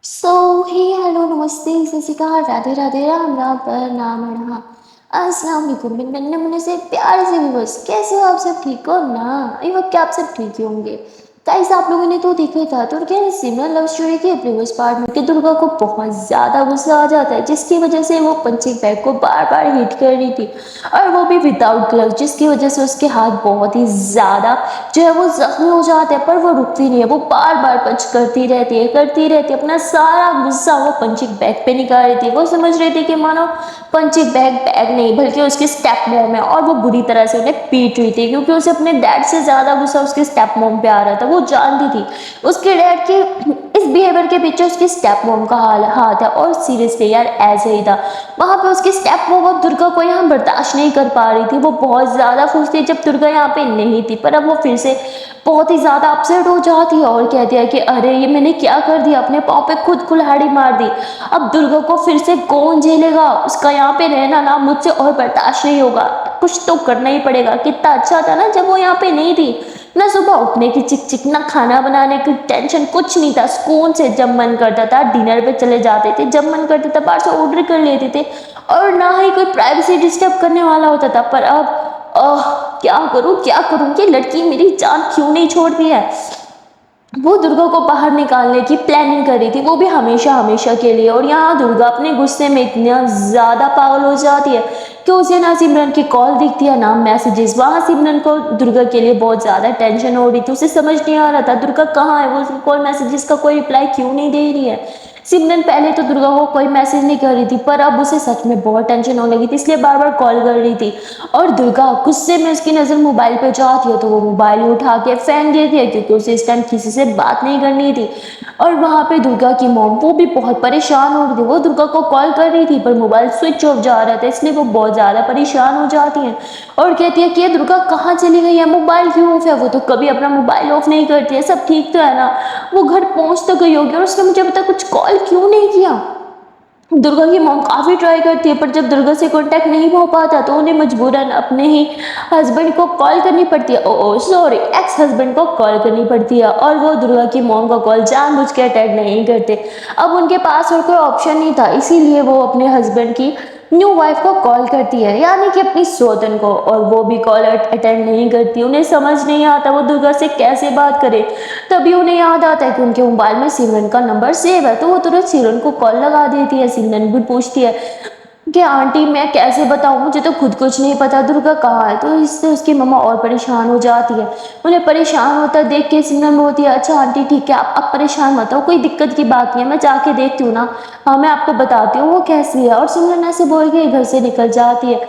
सो हे hello नमस्ते सत श्री अकाल राधे राधे राम राम पर नाम रहा अस्सलाम वालेकुम नन्हे मुन्ने से प्यार से भी बस कैसे हो आप सब ठीक हो ना। आई होप कि आप सब ठीक ही होंगे। गाइस आप लोगों ने तो देखा था तुर्की ने सिमिलर लव स्टोरी के प्रीवियस पार्ट में कि दुर्गा को बहुत ज़्यादा गुस्सा आ जाता है जिसकी वजह से वो पंचिंग बैग को बार बार हिट कर रही थी और वो भी विदाउट ग्लव जिसकी वजह से उसके हाथ बहुत ही ज़्यादा जो है वो जख्मी हो जाते हैं पर वो रुकती नहीं है। वो बार बार पंच करती रहती है अपना सारा गुस्सा वो पंचिंग बैग पे निकाल रही थी। वो समझ रही थी कि मानो पंचिंग बैग बैग नहीं बल्कि उसकी स्टेप मॉम है और वो बुरी तरह से उन्हें पीट रही थी क्योंकि उसे अपने डैड से ज़्यादा गुस्सा उसके स्टेप मॉम पे आ रहा था। वो जानती थी उसके डैड के इस बिहेवियर के पीछे उसकी स्टेप मॉम का हाथ है और सीरियसली यार ऐसे ही था। वहां पे उसकी स्टेप मॉम अब दुर्गा को यहाँ बर्दाश्त नहीं कर पा रही थी। वो बहुत ज़्यादा खुश थी जब दुर्गा यहाँ पे नहीं थी पर अब वो फिर से बहुत ही ज़्यादा अपसेट हो जाती है और कहती है कि अरे ये मैंने क्या कर दिया, अपने पाँव पे खुद कुल्हाड़ी मार दी। अब दुर्गा को फिर से कौन झेलेगा, उसका यहाँ पे रहना ना मुझसे और बर्दाश्त नहीं होगा, कुछ तो करना ही पड़ेगा। कितना अच्छा था ना जब वो यहाँ पे नहीं थी, ना सुबह उठने की चिक चिक, ना खाना बनाने की टेंशन, कुछ नहीं था। सुकून से जब मन करता था डिनर पे चले जाते थे, जब मन करता था बाहर से ऑर्डर कर लेते थे और ना ही कोई प्राइवेसी डिस्टर्ब करने वाला होता था। पर अब क्या करूं कि लड़की मेरी जान क्यों नहीं छोड़ती है। वो दुर्गा को बाहर निकालने की प्लानिंग कर रही थी, वो भी हमेशा हमेशा के लिए। और यहाँ दुर्गा अपने गुस्से में इतना ज़्यादा पागल हो जाती है कि उसे ना सिमरन की कॉल दिखती है ना मैसेजेस। वहाँ सिमरन को दुर्गा के लिए बहुत ज़्यादा टेंशन हो रही थी, उसे समझ नहीं आ रहा था दुर्गा कहाँ है, वो उसको कॉल मैसेजेस का कोई रिप्लाई क्यों नहीं दे रही है। सिमरन पहले तो दुर्गा को कोई मैसेज नहीं कर रही थी पर अब उसे सच में बहुत टेंशन होने लगी थी, इसलिए बार बार कॉल कर रही थी। और दुर्गा गुस्से में उसकी नज़र मोबाइल पे जाती है तो वो मोबाइल उठा के फेंक देती है क्योंकि उसे इस टाइम किसी से बात नहीं करनी थी। और वहाँ पे दुर्गा की मॉम वो भी बहुत परेशान हो रही थी। वो दुर्गा को कॉल कर रही थी पर मोबाइल स्विच ऑफ जा रहा था, इसलिए वो बहुत ज़्यादा परेशान हो जाती है और कहती है कि ये दुर्गा कहाँ चली गई है, मोबाइल क्यों ऑफ है। वो तो कभी अपना मोबाइल ऑफ नहीं करती है, सब ठीक तो है ना, वो घर पहुँच तो गई होगी और उसने मुझे अभी तक कुछ कॉल क्यों नहीं किया। दुर्गा की मॉम काफ़ी ट्राई करती है पर जब दुर्गा से कांटेक्ट नहीं हो पाता तो उन्हें मजबूरन अपने ही हस्बैंड को कॉल करनी पड़ती है, ओ सॉरी एक्स हस्बैंड को कॉल करनी पड़ती है। और वो दुर्गा की मॉम का कॉल जानबूझ के अटेंड नहीं करते। अब उनके पास और कोई ऑप्शन नहीं था, इसीलिए वो अपने हस्बैंड की न्यू वाइफ को कॉल करती है यानी कि अपनी सौतन को, और वो भी कॉल अटेंड नहीं करती। उन्हें समझ नहीं आता वो दुर्गा से कैसे बात करे। तभी उन्हें याद आता है कि उनके मोबाइल में सिमरन का नंबर सेव है तो वो तुरंत सिमरन को कॉल लगा देती है। सिमरन भी पूछती है कि आंटी मैं कैसे बताऊं, मुझे तो खुद कुछ नहीं पता दुर्गा कहाँ है। तो इससे उसकी मम्मा और परेशान हो जाती है। उन्हें परेशान होता देख के सिमरन बोलती है अच्छा आंटी ठीक है आप परेशान मत हो, कोई दिक्कत की बात नहीं है, मैं जाके देखती हूँ ना, हाँ मैं आपको बताती हूँ वो कैसी है। और सिमरन ऐसे बोल के घर से निकल जाती है।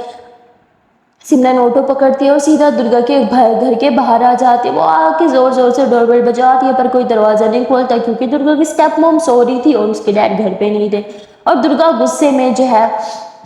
सिमरन ऑटो पकड़ती है और सीधा दुर्गा के घर के बाहर आ जाती है। वो आके जोर जोर से डोरबेल बजाती है पर कोई दरवाजा नहीं खोलता क्योंकि दुर्गा की स्टेप मॉम सो रही थी और उसके डैड घर पे नहीं थे। और दुर्गा गुस्से में जो है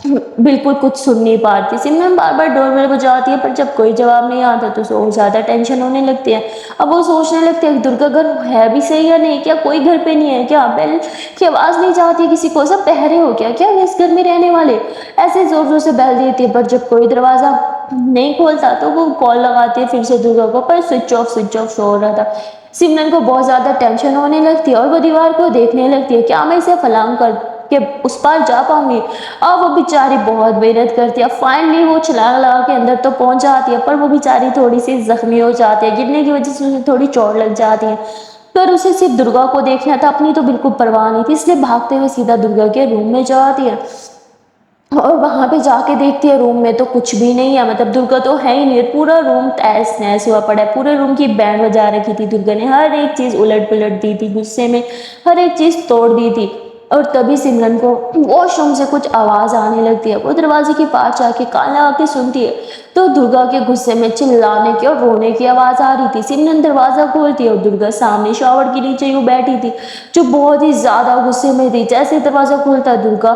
बिल्कुल कुछ सुन नहीं पाती। सिमरन बार बार डोरबेल बजाती है पर जब कोई जवाब नहीं आता तो और ज्यादा टेंशन होने लगती है। अब वो सोचने लगती है कि दुर्गा घर है भी सही या नहीं, क्या कोई घर पे नहीं है, क्या बेल की आवाज नहीं जाती किसी को, सब बहरे हो क्या इस घर में रहने वाले। ऐसे जोर जोर से बैल देती है पर जब कोई दरवाजा नहीं खोलता तो वो कॉल लगाती है फिर से दुर्गा को पर स्विच ऑफ शो हो रहा था। सिमरन को बहुत ज्यादा टेंशन होने लगती है और वो दीवार को देखने लगती है क्या मैं इसे फलांग कर के उस पार जा पाऊंगी। और वो बेचारी बहुत मेहनत करती है, फाइनली वो छलांग लगा के अंदर तो पहुंच जाती है पर वो बेचारी थोड़ी सी जख्मी हो जाती है, गिरने की वजह से उसे थोड़ी चोट लग जाती है। पर उसे सिर्फ दुर्गा को देखना था, अपनी तो बिल्कुल परवाह नहीं थी, इसलिए भागते हुए सीधा दुर्गा के रूम में जाती है। और वहां पे जाके देखती है रूम में तो कुछ भी नहीं है, मतलब दुर्गा तो है ही नहीं, पूरा रूम तहस नहस हुआ पड़ा है। पूरे रूम की बैंड बजा रखी थी दुर्गा ने, हर एक चीज उलट पुलट दी थी, गुस्से में हर एक चीज तोड़ दी थी। और तभी सिमरन को वॉशरूम से कुछ आवाज आने लगती है। वो दरवाजे के पास जाके कान लगा के सुनती है तो दुर्गा के गुस्से में चिल्लाने की और रोने की आवाज आ रही थी। सिमरन दरवाजा खोलती है और दुर्गा सामने शॉवर के नीचे यूं बैठी थी जो बहुत ही ज्यादा गुस्से में थी। जैसे दरवाजा खुलता है दुर्गा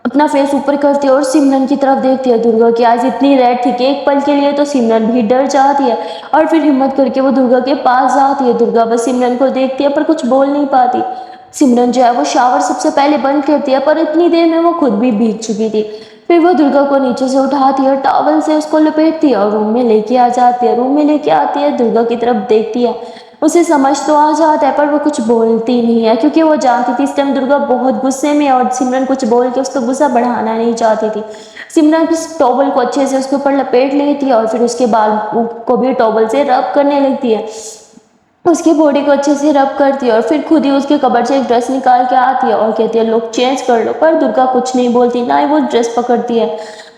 अपना फेस ऊपर करती है और सिमरन की तरफ देखती है। दुर्गा की आईज इतनी रेड थी कि एक पल के लिए तो सिमरन भी डर जाती है और फिर हिम्मत करके वो दुर्गा के पास जाती है। दुर्गा बस सिमरन को देखती है पर कुछ बोल नहीं पाती। सिमरन जो है वो शावर सबसे पहले बंद करती है पर इतनी देर में वो खुद भी भीग चुकी थी। फिर वो दुर्गा को नीचे से उठाती है, टॉवल से उसको लपेटती है और रूम में लेके आ जाती है। रूम में लेके आती है, दुर्गा की तरफ देखती है उसे समझ तो आ जाता है पर वो कुछ बोलती नहीं है, क्योंकि वो जानती थी इस टाइम दुर्गा बहुत गुस्से में है और सिमरन कुछ बोल के उसका गुस्सा बढ़ाना नहीं चाहती थी। सिमरन उस टॉवल को अच्छे से उसके ऊपर लपेट लेती है और फिर उसके बाल को भी टॉवल से रब करने लगती है, उसकी बॉडी को अच्छे से रब करती है और फिर खुद ही उसके कबर्ड से एक ड्रेस निकाल के आती है और कहती है लोग चेंज कर लो, पर दुर्गा कुछ नहीं बोलती, ना ही वो ड्रेस पकड़ती है।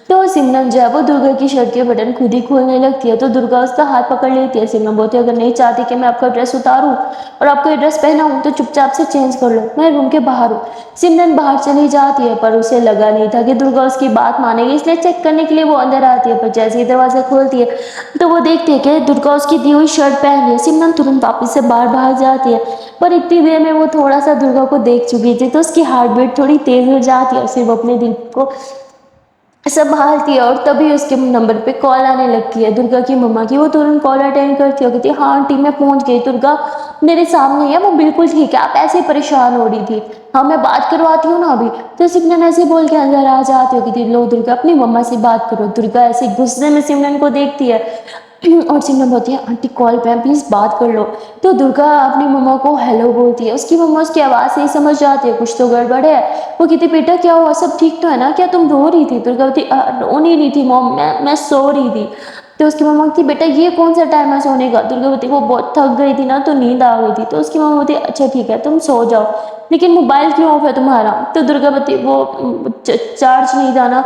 तो सिमरन जो है वो दुर्गा की शर्ट के बटन खुद ही खोलने लगती है, तो दुर्गा उसका हाथ पकड़ लेती है। सिमरन बोलती है अगर नहीं चाहती कि मैं आपका ड्रेस उतारूं और आपको ये ड्रेस पहनाऊं तो चुपचाप से चेंज कर लो, मैं रूम के बाहर हूँ। सिमरन बाहर चली जाती है पर उसे लगा नहीं था कि दुर्गा उसकी बात मानेगी, इसलिए चेक करने के लिए वो अंदर आती है। पर जैसे ही दरवाजा खोलती है तो वो देखती है कि दुर्गा उसकी दी हुई शर्ट पहन है। सिमरन तुरंत वापस से बाहर भाग जाती है, पर इतनी देर में वो थोड़ा सा दुर्गा को देख चुकी थी, तो उसकी हार्ट बीट थोड़ी तेज हो जाती है और फिर वो अपने दिल को संभालती है और तभी उसके नंबर पे कॉल आने लगती है दुर्गा की मम्मा की। वो तुरंत कॉल अटेंड करती है, कहती है हाँ आंटी मैं पहुंच गई, दुर्गा मेरे सामने है, वो बिल्कुल ठीक है, आप ऐसे परेशान हो रही थी, हाँ मैं बात करवाती हूँ ना अभी। तो सिमरन ऐसे बोल के अंदर आ जाती हो कि लो दुर्गा अपनी मम्मा से बात करो। दुर्गा ऐसे गुस्से में सिमरन को देखती है और सिमरन बोलती है आंटी कॉल पे प्लीज़ बात कर लो। तो दुर्गा अपनी मम्मा को हेलो बोलती है, उसकी मम्मा उसकी आवाज़ से ही समझ जाती है कुछ तो गड़बड़ है। वो कहती बेटा क्या हुआ, सब ठीक तो है ना, क्या तुम रो रही थी? दुर्गा बोलती रो नहीं रही थी मॉम, मैं सो रही थी। तो उसकी मम्मा कहती बेटा ये कौन सा टाइम है सोने का? दुर्गा बोलती वो बहुत थक गई थी ना तो नींद आ गई थी। तो उसकी मम्मा बोलती अच्छा ठीक है तुम सो जाओ, लेकिन मोबाइल क्यों ऑफ है तुम्हारा? तो दुर्गा बोलती वो चार्ज नहीं था ना।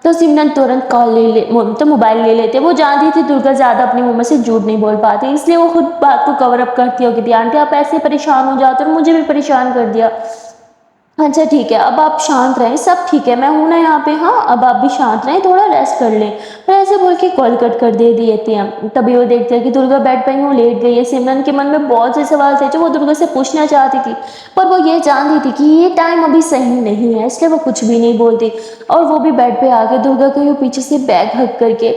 तो सिमरन तुरंत कॉल ले ले तो मोबाइल ले लेते। वो जानती थी दुर्गा ज़्यादा अपनी मम्मा से झूठ नहीं बोल पाती, इसलिए वो खुद बात को कवर अप करती होगी कि आंटी आप ऐसे परेशान हो जाते हो और मुझे भी परेशान कर दिया। अच्छा ठीक है अब आप शांत रहें, सब ठीक है, मैं हूँ ना यहाँ पे, हाँ अब आप भी शांत रहें, थोड़ा रेस्ट कर लें। और ऐसे बोल के कॉल कट कर दे दिए थे हम। तभी वो देखते हैं कि दुर्गा बेड पर यूँ लेट गई है। सिमरन के मन में बहुत से सवाल थे जो वो दुर्गा से पूछना चाहती थी, पर वो ये जानती थी कि ये टाइम अभी सही नहीं है, इसलिए वो कुछ भी नहीं बोलती। और वो भी बेड पे आके दुर्गा को यूँ पीछे से बैग हक करके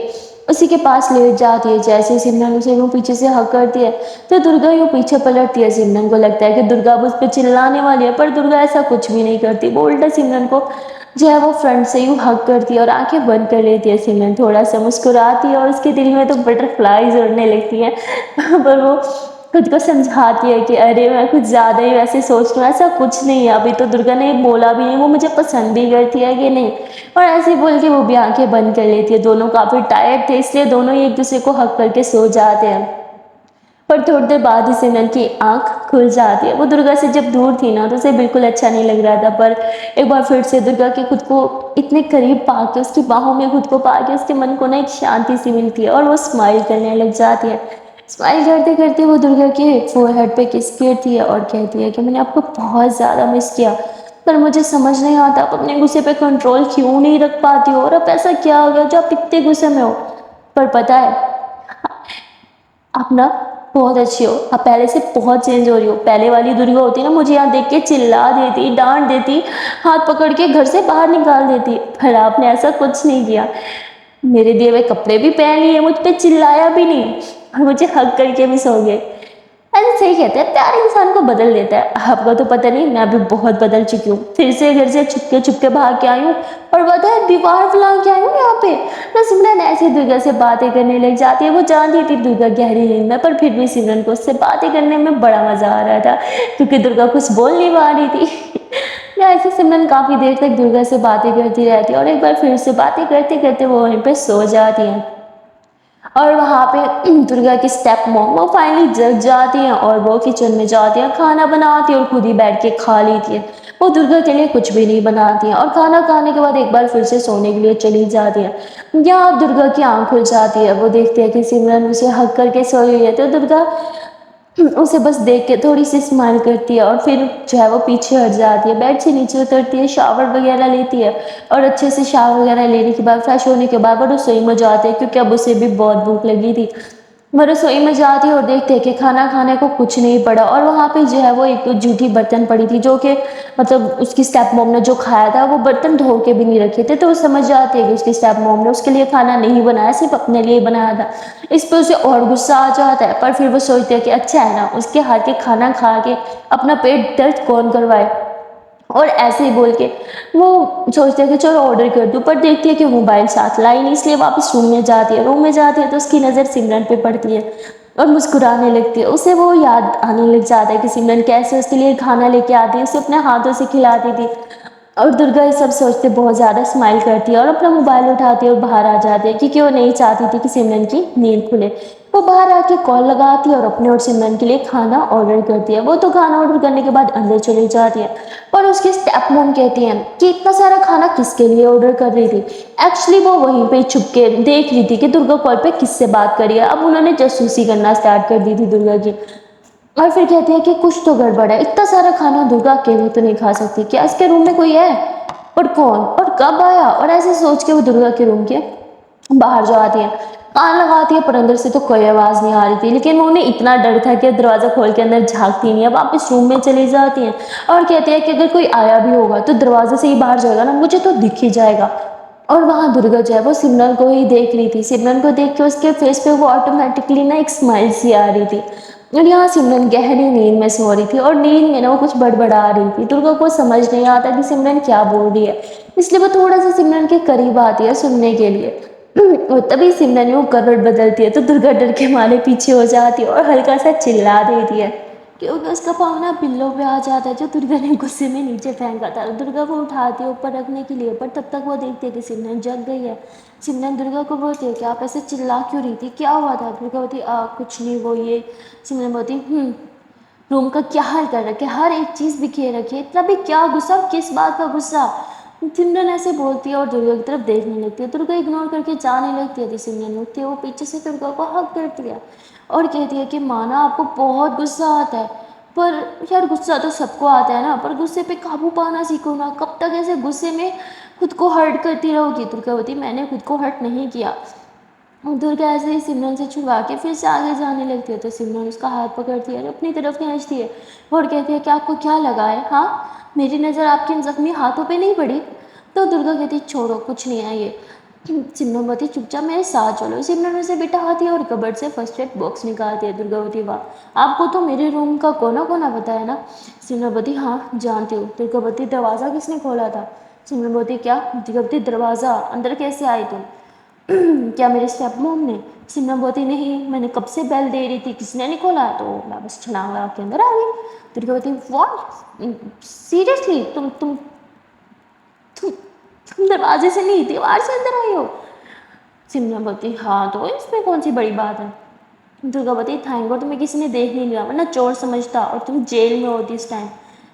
उसी के पास लेट जाती है। जैसे सिमरन उसे यूँ पीछे से हक करती है तो दुर्गा यूँ पीछे पलटती है। सिमरन को लगता है कि दुर्गा अब उस पर चिल्लाने वाली है, पर दुर्गा ऐसा कुछ भी नहीं करती। वो उल्टा सिमरन को जो है वो फ्रंट से यूँ हक करती है और आंखें बंद कर लेती है। सिमरन थोड़ा सा मुस्कुराती है और उसके दिल में तो बटरफ्लाईज उड़ने लगती हैं पर वो खुद को समझाती है कि अरे मैं कुछ ज़्यादा ही वैसे सोच रही हूँ, ऐसा कुछ नहीं है, अभी तो दुर्गा ने बोला भी नहीं वो मुझे पसंद भी करती है कि नहीं। और ऐसे बोल के वो भी आंखें बंद कर लेती है। दोनों काफ़ी टायर्ड थे इसलिए दोनों ही एक दूसरे को हक करके सो जाते हैं। पर थोड़ी देर बाद ही सिमरन की आंख खुल जाती है। वो दुर्गा से जब दूर थी ना तो उसे बिल्कुल अच्छा नहीं लग रहा था, पर एक बार फिर से दुर्गा के खुद को इतने करीब पाके उसकी बाहों में खुद को पाके उसके मन को ना एक शांति सी मिलती है और वो स्माइल करने लग जाती है। स्माइल करते करते वो दुर्गा के फोरहेड पे किस करती है और कहती है कि मैंने आपको बहुत ज़्यादा मिस किया, पर मुझे समझ नहीं आता आप अपने गुस्से पे कंट्रोल क्यों नहीं रख पाती हो, और अब ऐसा क्या हो गया जो आप इतने गुस्से में हो? पर पता है आप ना बहुत अच्छी हो, आप पहले से बहुत चेंज हो रही हो। पहले वाली दुर्गा होती ना मुझे यहाँ देख के चिल्ला देती, डांट देती, हाथ पकड़ के घर से बाहर निकाल देती, पर आपने ऐसा कुछ नहीं किया। मेरे दिए हुए कपड़े भी पहन लिए, मुझ पे चिल्लाया भी नहीं और मुझे हक करके भी सो गए। ऐसे सही कहते हैं प्यार इंसान को बदल देता है। आपको तो पता नहीं मैं अभी बहुत बदल चुकी हूँ, फिर से घर से छुपके छुपके भाग के आई हूँ और पता है दीवार फैला के आई हूँ यहाँ पे। तो सिमरन ऐसे दुर्गा से बातें करने लग जाती है। वो जानती थी दुर्गा गहरी नींद में, पर फिर भी सिमरन को उससे बातें करने में बड़ा मजा आ रहा था क्योंकि दुर्गा कुछ बोल नहीं पा रही थी या ऐसे सिमरन काफी देर तक दुर्गा से बातें करती रहती है और एक बार फिर से बातें करते करते वो वहीं पे सो जाती है। और वहाँ पे दुर्गा की स्टेप मॉम वो फाइनली जग जाती हैं और वो किचन में जाती हैं, खाना बनाती है और खुद ही बैठ के खा लेती है। वो दुर्गा के लिए कुछ भी नहीं बनाती हैं और खाना खाने के बाद एक बार फिर से सोने के लिए चली जाती है। यहाँ दुर्गा की आंख खुल जाती है, वो देखती है कि सिमरन उसे हक करके सोई हुई है। तो दुर्गा उसे बस देख के थोड़ी सी स्माइल करती है और फिर जो है वो पीछे हट जाती है, बेड से नीचे उतरती है, शावर वगैरह लेती है और अच्छे से शावर वगैरह लेने के बाद फ्रेश होने के बाद वो रसोई में जाती है क्योंकि अब उसे भी बहुत भूख लगी थी। वो रसोई में जाती है और देखते हैं कि खाना खाने को कुछ नहीं पड़ा और वहाँ पे जो है वो एक जूठी बर्तन पड़ी थी जो कि मतलब उसकी स्टेप मॉम ने जो खाया था वो बर्तन धो के भी नहीं रखे थे। तो वो समझ जाती है कि उसकी स्टेप मॉम ने उसके लिए खाना नहीं बनाया, सिर्फ अपने लिए बनाया था। इस पर उसे और गुस्सा आ जाता है, पर फिर वो सोचती है कि अच्छा है ना उसके हाथ के खाना खा के अपना पेट दर्द कौन करवाए। और ऐसे ही बोल के वो सोचती है कि चलो ऑर्डर कर दूँ, पर देखती है कि मोबाइल साथ लाई नहीं, इसलिए वापस रूम में जाती है। रूम में जाती है तो उसकी नज़र सिमरन पे पड़ती है। और मुस्कुराने लगती है। उसे वो याद आने लग जाता है कि सिमरन कैसे उसके लिए खाना लेके आती है, उसे अपने हाथों से खिलाती थी। और दुर्गा ये सब सोचते बहुत ज़्यादा स्माइल करती है और अपना मोबाइल उठाती है और बाहर आ जाती है, क्योंकि वो नहीं चाहती थी कि सिमरन की नींद खुले। वो बाहर आके कॉल लगाती है और अपने और सिमरन के लिए खाना ऑर्डर करती है। वो तो खाना ऑर्डर करने के बाद अंदर चली जाती है, पर उसकी स्टेप मॉम कहती हैं कि इतना सारा खाना किसके लिए ऑर्डर कर रही थी। एक्चुअली वो वहीं पे छुप के देख रही थी कि दुर्गा कॉल पे किससे बात करी है। अब उन्होंने जासूसी करना स्टार्ट कर दी थी दुर्गा की। और फिर कहती है कि कुछ तो गड़बड़ है, इतना सारा खाना दुर्गा अकेले तो नहीं खा सकती, क्या इसके रूम में कोई है, और कौन और कब आया। और ऐसे सोच के वो दुर्गा के रूम के बाहर जो आती है, कान लगाती है, पर अंदर से तो कोई आवाज़ नहीं आ रही थी। लेकिन वो उन्हें इतना डर था कि दरवाज़ा खोल के अंदर झांकती नहीं है, वापस रूम में चली जाती हैं और कहती है कि अगर कोई आया भी होगा तो दरवाजे से ही बाहर जाएगा ना, मुझे तो दिख ही जाएगा। और वहाँ दुर्गा जो है वो सिमरन को ही देख रही थी। सिमरन को देख के उसके फेस पे वो ऑटोमेटिकली ना एक स्माइल सी आ रही थी। और यहाँ सिमरन गहरी नींद में सो रही थी और नींद में ना वो कुछ बड़बड़ा रही थी। दुर्गा को समझ नहीं आता कि सिमरन क्या बोल रही है, इसलिए वो थोड़ा सा सिमरन के करीब आती है सुनने के लिए। और तभी सिमरन वो करवट बदलती है तो दुर्गा डर के मारे पीछे हो जाती है और हल्का सा चिल्ला देती है, क्योंकि उसका पाँव ना पिल्लों पे आ जाता है जो दुर्गा ने गुस्से में नीचे फेंका था। दुर्गा को उठाती है ऊपर रखने के लिए, पर तब तक वो देखती है कि सिमरन जग गई है। सिमरन दुर्गा को बोलती है कि आप ऐसे चिल्ला क्यों रही थी, क्या हुआ था। दुर्गा बोलती कुछ नहीं, वो ये। सिमरन बोलती रूम का क्या हाल कर रखे, हर एक चीज़ बिखेर रखी है, इतना भी क्या गुस्सा, किस बात का गुस्सा। सिमरन ऐसे बोलती है और दुर्गा की तरफ देखने लगती है। दुर्गा इग्नोर करके जाने लगती है। सिमरन उठती है, वो पीछे से दुर्गा को हक करती है और कहती है कि माना आपको बहुत गुस्सा आता है, पर यार गुस्सा तो सबको आता है ना, पर गुस्से पे काबू पाना सीखो ना, कब तक ऐसे गुस्से में खुद को हर्ट करती रहोगी। दुर्गा होती मैंने खुद को हर्ट नहीं किया। और दुर्गा ऐसे ही सिमरन से छुड़वा के फिर से आगे जाने लगती है तो सिमरन उसका हाथ पकड़ती है और अपनी तरफ खींचती है और कहती है कि आपको क्या लगा है, हाँ मेरी नज़र आपके इन जख्मी हाथों पे नहीं पड़ी। तो दुर्गा कहती छोड़ो कुछ नहीं है ये। सिमरन बोलती चुपचाप मेरे साथ चलो। सिमरन उसे बिठाती है और कबर्ड से फर्स्ट एड बॉक्स निकालती है। दुर्गा बोलती वाह, आपको तो मेरे रूम का कोना कोना पता है ना। सिमरन बोलती हाँ जानती हूँ। दुर्गा बोलती दरवाज़ा किसने खोला था। सिमरन बोलती क्या। दुर्गा बोलती दरवाज़ा अंदर कैसे आई तुम। क्या मेरे स्टेप मॉम ने। सिमरन बोलती नहीं, मैंने कब से बेल दे रही थी, किसने नहीं खोला, तो मैं बस छलांग लगा के अंदर आ गई। दुर्गा बोलती व्हाट, सीरियसली तुम तुम दरवाजे से नहीं दीवार से अंदर आई हो। सिमरन बोलती हाँ तो इसमें कौन सी बड़ी बात है। दुर्गा बोलती थैंक गॉड तुम्हें किसी ने देख नहीं लिया, वरना चोर समझता और तुम जेल में होती इस टाइम।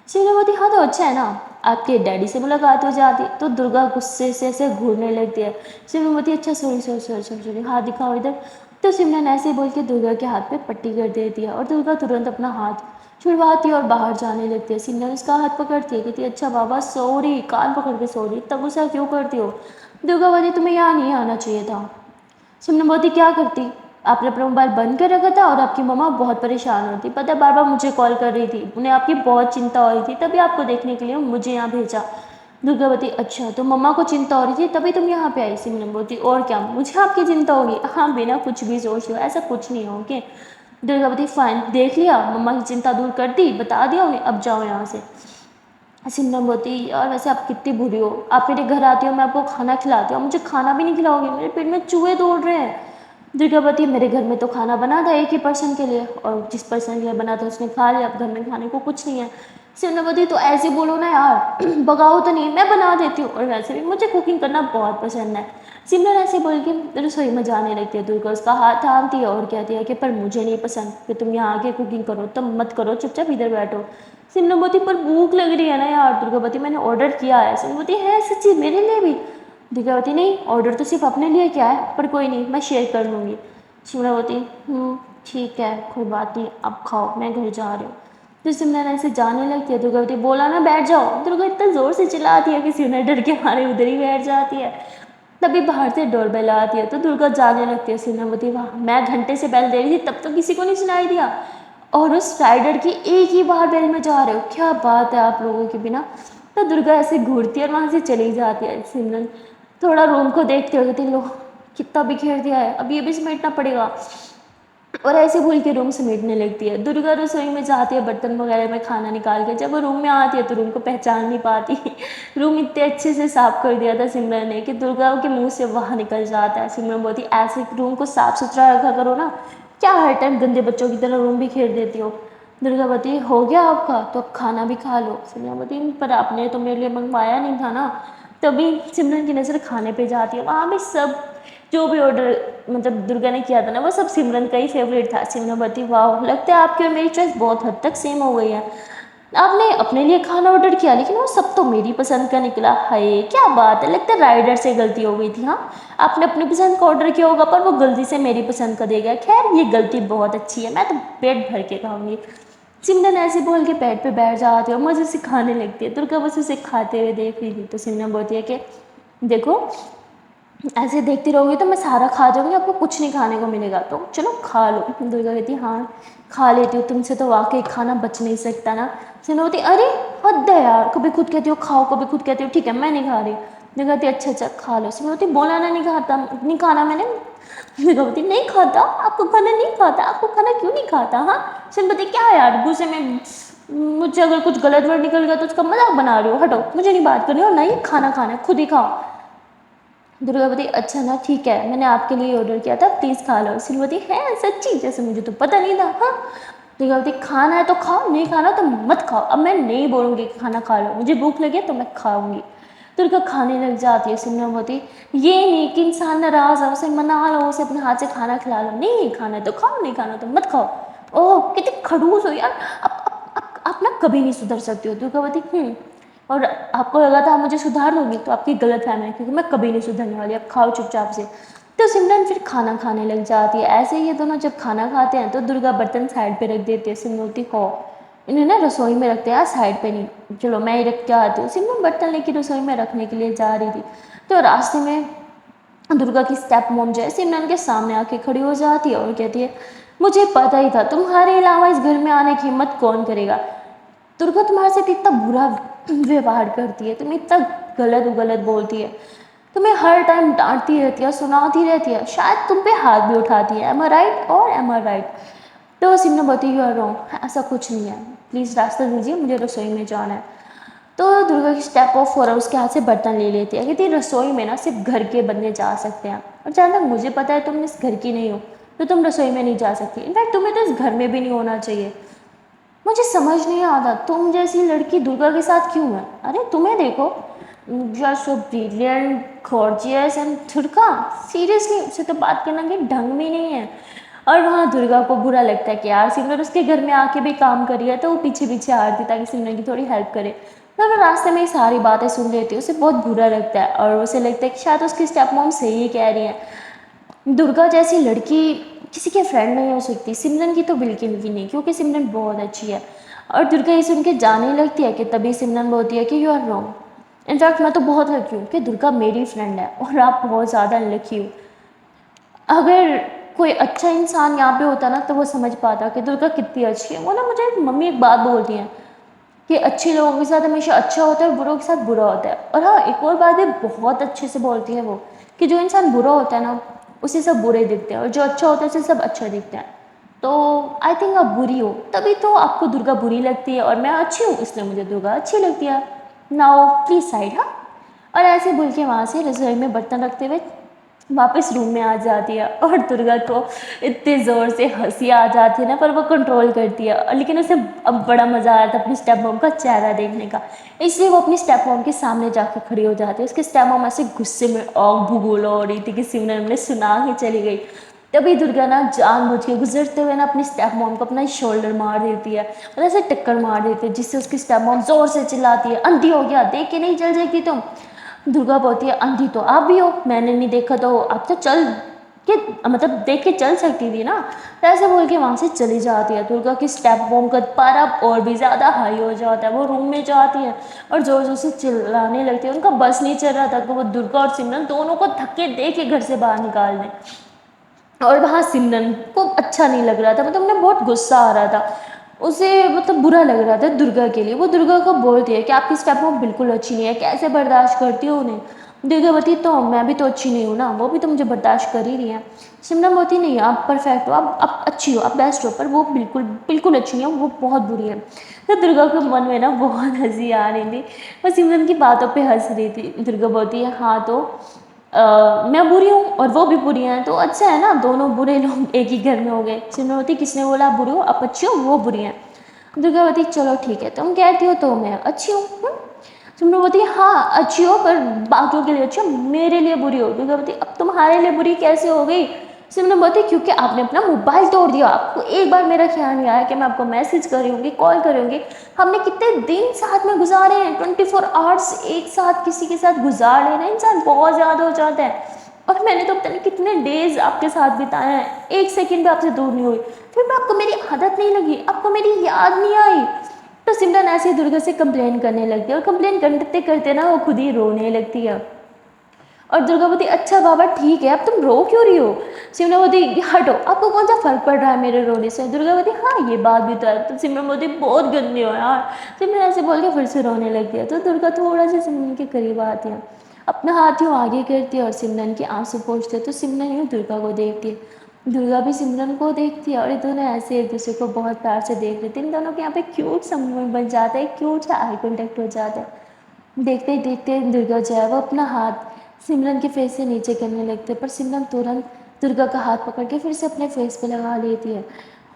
सिमरन बोलती हाँ तो अच्छा है ना, आपके डैडी से मुलाकात हो जाती। तो दुर्गा गुस्से से ऐसे घूरने लगती है। सिमरन बोलती अच्छा sorry sorry sorry sorry sorry, हाथ दिखाओ इधर। तो सिमरन ऐसे ही बोल के दुर्गा के हाथ पे पट्टी कर देती है और दुर्गा तुरंत अपना हाथ छुड़वाती है और बाहर जाने लगती है। सिमरन उसका हाथ पकड़ती है, कहती अच्छा बाबा सॉरी, कान पकड़ के सॉरी, इतना गुस्सा क्यों करती हो। दुर्गा बोलती तुम्हें यहाँ नहीं आना चाहिए था। सिमरन बोलती क्या करती, आपने अपना मोबाइल बंद कर रखा था और आपकी मम्मा बहुत परेशान होती, पता है बार बार मुझे कॉल कर रही थी, उन्हें आपकी बहुत चिंता हो रही थी, तभी आपको देखने के लिए मुझे यहाँ भेजा। दुर्गा बोलती अच्छा तो मम्मा को चिंता हो रही थी तभी तुम यहाँ पे आई। सिमरन बोलती और क्या मुझे आपकी चिंता होगी, हाँ बिना कुछ भी सोच लो, ऐसा कुछ नहीं हो ओके। दुर्गा बोलती फाइन, देख लिया मम्मा की चिंता दूर कर दी, बता दिया उन्हें, अब जाओ यहाँ से। सिमरन बोलती यार वैसे आप कितनी बुरी हो, आप मेरे घर आती हो, मैं आपको खाना खिलाती हूँ, मुझे खाना भी नहीं खिलाओगी, मेरे पेट में चूहे दौड़ रहे हैं। दुर्गा बोलती मेरे घर में तो खाना बना था एक ही पर्सन के लिए, और जिस पर्सन के लिए बना था उसने खा लिया, अब घर में खाने को कुछ नहीं है। सिमरन बोलती तो ऐसे बोलो ना यार, भगाओ तो नहीं, मैं बना देती हूँ, और वैसे भी मुझे कुकिंग करना बहुत पसंद है। सिमरन ऐसे बोल के रसोई में जाने लगती है। दुर्गा उसका हाथ थामती है और कहती है कि पर मुझे नहीं पसंद कि तुम यहाँ आके कुकिंग करो, तुम मत करो, चुपचाप इधर बैठो। सिमरन बोलती पर भूख लग रही है ना यार। दुर्गा बोलती मैंने ऑर्डर किया है। सिमरन बोलती है सच्ची मेरे लिए भी। दुर्गा बोलती नहीं, ऑर्डर तो सिर्फ अपने लिए क्या है, पर कोई नहीं मैं शेयर कर लूँगी। सिमरन बोलती ठीक है कोई बात नहीं, अब खाओ मैं घर जा रही हूँ। तो सिमरन ऐसे जाने लगती है। दुर्गा बोलती बोला ना बैठ जाओ। दुर्गा इतना ज़ोर से चिल्लाती है कि सिमरन डर के मारे उधर ही बैठ जाती है। तभी बाहर से डोरबेल आती है तो दुर्गा जाने लगती है। सिमरन बोलती वाह, मैं घंटे से बेल दे रही थी तब तो किसी को नहीं सुनाई दिया, और उस राइडर की एक ही बार बेल में जा रहे हो, क्या बात है आप लोगों के बिना। तो दुर्गा ऐसे घूरती है और वहाँ से चली जाती है। सिमरन थोड़ा रूम को देखते हो, कहती लो कितना बिखेर दिया है, अब ये भी समेटना पड़ेगा, और ऐसे भूल के रूम समेटने लगती है। दुर्गा रसोई में जाती है बर्तन वगैरह में खाना निकाल के, जब वो रूम में आती है तो रूम को पहचान नहीं पाती। रूम इतने अच्छे से साफ कर दिया था सिमरन ने कि दुर्गा के मुंह से वहाँ निकल जाता है। सिमरन बोलती ऐसे रूम को साफ सुथरा रखा करो ना, क्या हर टाइम गंदे बच्चों की तरह रूम भी घेर देती हो? दुर्गावती हो गया आपका, तो अब खाना भी खा लो। सिमरावती पर आपने तो मेरे लिए मंगवाया नहीं था ना। तभी सिमरन की नज़र खाने पे जाती है, वहाँ भी सब जो भी ऑर्डर मतलब दुर्गा ने किया था ना, वो सब सिमरन का ही फेवरेट था। सिमरावती वाह, लगता है आपकी और मेरी चॉइस बहुत हद तक सेम हो गई है। आपने अपने लिए खाना ऑर्डर किया लेकिन वो सब तो मेरी पसंद का निकला। हाय क्या बात है, लगता है राइडर से गलती हो गई थी। हाँ, आपने अपनी पसंद का ऑर्डर किया होगा पर वो गलती से मेरी पसंद का दे गया। खैर ये गलती बहुत अच्छी है, मैं तो पेट भर के खाऊंगी। सिमरन ऐसे बोल के बेड पे बैठ जाती है और मज़े से खाने लगती है। दुर्गा बस उसे खाते हुए देख रही थी तो सिमरन बोलती है कि देखो, ऐसे देखती रहोगी तो मैं सारा खा जाऊंगी, आपको कुछ नहीं खाने को मिलेगा, तो चलो खा लो। दुर्गा कहती हाँ खा लेती हूँ, तुमसे तो वाकई खाना बच नहीं सकता ना। सिमरन बोलती अरे हद है यार, कभी खुद कहती हो खाओ, कभी खुद कहती हो ठीक है मैं नहीं खा रही। दुर्गा कहती अच्छा अच्छा खा लो। सिमरन बोलती बोला ना नहीं खाता, नहीं खाना मैंने। दुर्गा बोलती नहीं खाता, आपको खाना नहीं खाता, आपको खाना क्यों नहीं खाता? हाँ, सिमरन बोलती क्या यार गुस्से में मुझसे अगर कुछ गलत वर्ड निकल गया तो उसका मजाक बना रही हो, हटो, मुझे नहीं बात करनी और नहीं खाना खाना है, खुद ही खाओ। दुर्गावती अच्छा ना ठीक है, मैंने आपके लिए ऑर्डर किया था, प्लीज़ खा लो। सिलवती है सच्ची, जैसे मुझे तो पता नहीं था। हाँ, दुर्गावती खाना है तो खाओ, नहीं खाना तो मत खाओ। अब मैं नहीं बोलूँगी कि खाना खा लो, मुझे भूख लगे तो मैं खाऊंगी। दुर्गा खाने लग जाती है। सिमरनवती ये नहीं कि इंसान नाराज़ है, उसे मना लो, उसे अपने हाथ से खाना खिला लो। नहीं खाना है तो खाओ, नहीं खाना तो मत खाओ। ओह कितने खड़ूस हो यार, आप ना कभी नहीं सुधर सकती हो। दुर्गावती और आपको लगा था आप मुझे सुधार दोगी, तो आपकी गलत फहमी है, क्योंकि मैं कभी नहीं सुधरने वाली, अब खाओ चुपचाप से। तो सिमरन फिर खाना खाने लग जाती है। ऐसे ही ये दोनों जब खाना खाते हैं तो दुर्गा बर्तन साइड पे रख देती है। सिमरन हो इन्हें ना रसोई में रखते हैं यार, साइड पे नहीं, चलो मैं ही रख के आती हूँ। सिमरन बर्तन लेके रसोई में रखने के लिए जा रही थी तो रास्ते में दुर्गा की स्टेप मॉम जो है सिमरन के सामने आके खड़ी हो जाती है और कहती है मुझे पता ही था, तुम्हारे अलावा इस घर में आने की हिम्मत कौन करेगा। दुर्गा तुम्हारे साथ इतना बुरा व्यवहार करती है, तुम्हें इतना गलत गलत बोलती है, तुम्हें हर टाइम डांटती रहती है, सुनाती रहती है, शायद तुम पे हाथ भी उठाती है। एम आई राइट और एम आई राइट? तो सिमरन बोलती यू आर रॉन्ग, ऐसा कुछ नहीं है, प्लीज़ रास्ता दीजिए, मुझे रसोई में जाना है। तो दुर्गा की स्टेप ऑफ हो रहा है, उसके हाथ से बर्तन ले लेती है, कहती रसोई में ना सिर्फ घर के बंदे जा सकते हैं, और जहाँ तक मुझे पता है तुम इस घर की नहीं हो, तो तुम रसोई में नहीं जा सकती, इनफैक्ट तुम्हें तो इस घर में भी नहीं होना चाहिए। मुझे समझ नहीं आता तुम जैसी लड़की दुर्गा के साथ क्यों है। अरे तुम्हें देखो, you are so brilliant gorgeous and Durga seriously उससे तो बात करना के ढंग में नहीं है। और वहाँ दुर्गा को बुरा लगता है कि यार सिमरन उसके घर में आके भी काम करी है, तो वो पीछे पीछे आ रही थी ताकि सिमरन की थोड़ी हेल्प करे। तो वो रास्ते में ये सारी बातें सुन लेती है, उसे बहुत बुरा लगता है और उसे लगता है कि शायद उसकी स्टेप मॉम सही ही कह रही है। दुर्गा जैसी लड़की किसी के फ्रेंड नहीं हो सकती, सिमरन की तो बिल्कुल भी नहीं, क्योंकि सिमरन बहुत अच्छी है। और दुर्गा ये सुन के जाने लगती है कि तभी सिमरन बोलती है कि यू आर रॉन्ग, इनफैक्ट मैं तो बहुत लकी हूँ कि दुर्गा मेरी फ्रेंड है और आप बहुत ज़्यादा लकी हो। अगर कोई अच्छा इंसान यहाँ पे होता ना तो वो समझ पाता कि दुर्गा कितनी अच्छी है। वो ना मुझे मम्मी एक बात बोलती हैं कि अच्छे लोगों के साथ हमेशा अच्छा होता है और बुरों के साथ बुरा होता है। और हाँ, एक और बात भी बहुत अच्छे से बोलती है वो, कि जो इंसान बुरा होता है ना उसे सब बुरे दिखते हैं और जो अच्छा होता है उसे सब अच्छा दिखता है। तो आई थिंक आप बुरी हो तभी तो आपको दुर्गा बुरी लगती है, और मैं अच्छी हूँ इसलिए मुझे दुर्गा अच्छी लगती है। Now please side. हाँ, और ऐसे बोल के वहाँ से रसोई में बर्तन रखते हुए वापस रूम में आ जाती है। और दुर्गा को इतने ज़ोर से हंसी आ जाती है ना, पर वो कंट्रोल करती है। लेकिन उसे अब बड़ा मज़ा आया था अपनी स्टेप मॉम का चेहरा देखने का, इसलिए वो अपनी स्टेप मॉम के सामने जाके खड़ी हो जाती है। उसके स्टेप मॉम ऐसे गुस्से में आग भगोला हो रही थी कि सिमरन ने सुना के चली गई। तभी दुर्गा ना जानबूझ के गुजरते हुए ना अपनी स्टेप मॉम को अपना शोल्डर मार देती है और ऐसे टक्कर मार देती है, जिससे उसकी स्टेप मॉम जोर से चिल्लाती है अंधी हो गया, देख के नहीं चल जाएगी तुम। दुर्गा बोलती है अंधी तो आप भी हो, मैंने नहीं देखा तो आप तो चल के मतलब देख के चल सकती थी ना। तो ऐसे बोल के वहाँ से चली जाती है। दुर्गा की स्टेप बॉम का पारा और भी ज़्यादा हाई हो जाता है, वो रूम में जाती है और जोर जोर से चिल्लाने लगती है। उनका बस नहीं चल रहा था कि वो दुर्गा और सिमरन दोनों को धक्के दे के घर से बाहर निकाल दें। और वहाँ सिमरन को अच्छा नहीं लग रहा था, मतलब उन्हें बहुत गुस्सा आ रहा था, उसे मतलब बुरा लग रहा था दुर्गा के लिए। वो दुर्गा को बोलती है कि आपकी स्टेप मॉम बिल्कुल अच्छी नहीं है, कैसे बर्दाश्त करती हो उन्हें। दुर्गा बोलती तो मैं भी तो अच्छी नहीं हूँ ना, वो भी तो मुझे बर्दाश्त कर ही रही है। सिमरन बोलती नहीं आप परफेक्ट हो, आप अच्छी हो, आप बेस्ट हो, पर वो बिल्कुल बिल्कुल अच्छी नहीं है, वो बहुत बुरी है। तो दुर्गा के मन में ना बहुत हंसी आ रही थी, वो सिमरन की बातों पर हंस रही थी। दुर्गा बोलती है हाँ तो मैं बुरी हूँ और वो भी बुरी हैं, तो अच्छा है ना, दोनों बुरे लोग एक ही घर में हो गए। सिमरवती किसने बोला आप बुरे हो, आप अच्छी हो, वो बुरी हैं। दुर्गावती चलो ठीक है, तुम कहती हो तो मैं अच्छी हूँ। सिमरवती हाँ अच्छी हो पर बाकियों के लिए अच्छी हो, मेरे लिए बुरी हो। दुर्गावती अब तुम्हारे लिए बुरी कैसे हो गई। सिमरवती क्योंकि आपने अपना मोबाइल तोड़ दिया, आपको एक बार मेरा ख्याल नहीं आया कि मैं आपको मैसेज कर रही होंगी, कॉल कर रही होंगी। हमने कितने दिन साथ में गुजारे हैं, 24 आवर्स एक साथ किसी के साथ गुजार लेना इंसान बहुत ज़्यादा हो जाता है। और मैंने तो पता नहीं कितने डेज आपके साथ बिताए हैं, एक सेकंड भी आपसे दूर नहीं हुई। फिर भी आपको मेरी आदत नहीं लगी, आपको मेरी याद नहीं आई। तो सिमरन ऐसे ही दुर्गा से कंप्लेन करने लगती है, और कंप्लेन करते करते ना वो खुद ही रोने लगती है। और दुर्गावती अच्छा बाबा ठीक है, अब तुम रो क्यों रही हो। सिमरनवती हटो, आपको कौन सा फर्क पड़ रहा है मेरे रोने से। दुर्गावती हाँ ये बात भी तो है, तो सिमरनवती बहुत गंदी हो यार। सिमरन ऐसे बोल के फिर से रोने लगती है। तो दुर्गा थोड़ा सा सिमरन के करीब आती है, अपना हाथ यूँ आगे करती है और सिमरन के आंसू पोंछती है। तो सिमरन यूँ दुर्गा को देखती है, दुर्गा भी सिमरन को देखती है, और ये दोनों ऐसे एक दूसरे को बहुत प्यार से देख लेते हैं। इन दोनों के यहाँ पे क्यूट सा मोमेंट बन जाता है, क्यूट सा आई कॉन्टैक्ट हो जाता है। देखते ही देखते दुर्गा जो है वो अपना हाथ सिमरन के फेस से नीचे करने लगते हैं, पर सिमरन तुरंत दुर्गा का हाथ पकड़ के फिर से अपने फेस पे लगा लेती है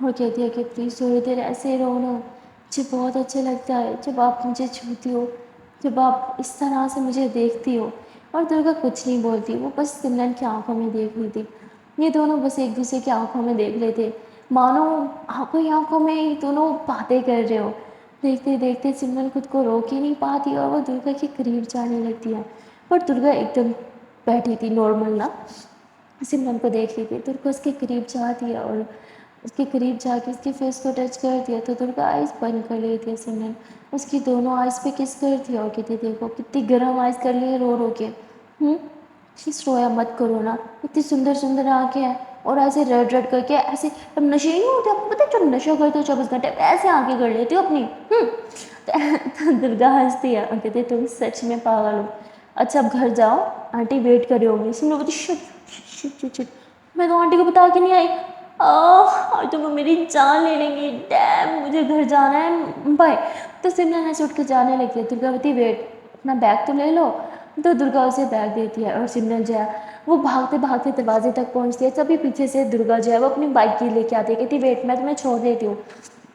और कहती है कि प्लीज़ थोड़ी देर ऐसे ही रहो ना, मुझे बहुत अच्छा लगता है जब आप मुझे छूती हो, जब आप इस तरह से मुझे देखती हो। और दुर्गा कुछ नहीं बोलती, वो बस सिमरन की आंखों में देख रही थी। ये दोनों बस एक दूसरे की आंखों में देख रहे थे, मानो आंखों ही आंखों में ये दोनों बातें कर रहे हो। देखते देखते सिमरन खुद को रोक ही नहीं पाती और वो दुर्गा के करीब जाने लगती है। पर दुर्गा एकदम बैठी थी नॉर्मल ना, सिमरन को देख रही थी। दुर्गा उसके करीब जाती है और उसके करीब जाके उसके फेस को टच करती है, तो दुर्गा आइज़ बंद कर लेती है। सिमरन उसकी दोनों आइज़ पे किस करती है और कहती देखो कितनी गर्म आइज़ कर ली है रो रो के। शीश रोया मत करो ना, इतनी सुंदर सुंदर आंखें हैं और ऐसे रेड रेड करके ऐसे, अब नशे नहीं होते आपको पता है, जो नशा करते हो 24 घंटे ऐसे आंखें कर लेती हो अपनी। तो दुर्गा हंसती है और कहती है तुम सच में पागल हो। अच्छा अब घर जाओ, आंटी वेट कर रही होंगी। सिमरन बोलती शिट शिट शिट शिट, मैं तो आंटी को बता के नहीं आई। आज तो वो मेरी जान ले लेंगी, डैम मुझे घर जाना है, बाय। तो सिमरन ऐसे उठ के जाने लगती है। दुर्गा बोलती वेट, अपना बैग तो ले लो। तो दुर्गा उसे बैग देती है और सिमरन जो है वो भागते भागते दरवाजे तक पहुंचती है। तभी पीछे से दुर्गा जो है वो अपनी बाइक की लेके आती है, कहती वेट मैं तुम्हें छोड़ देती हूँ।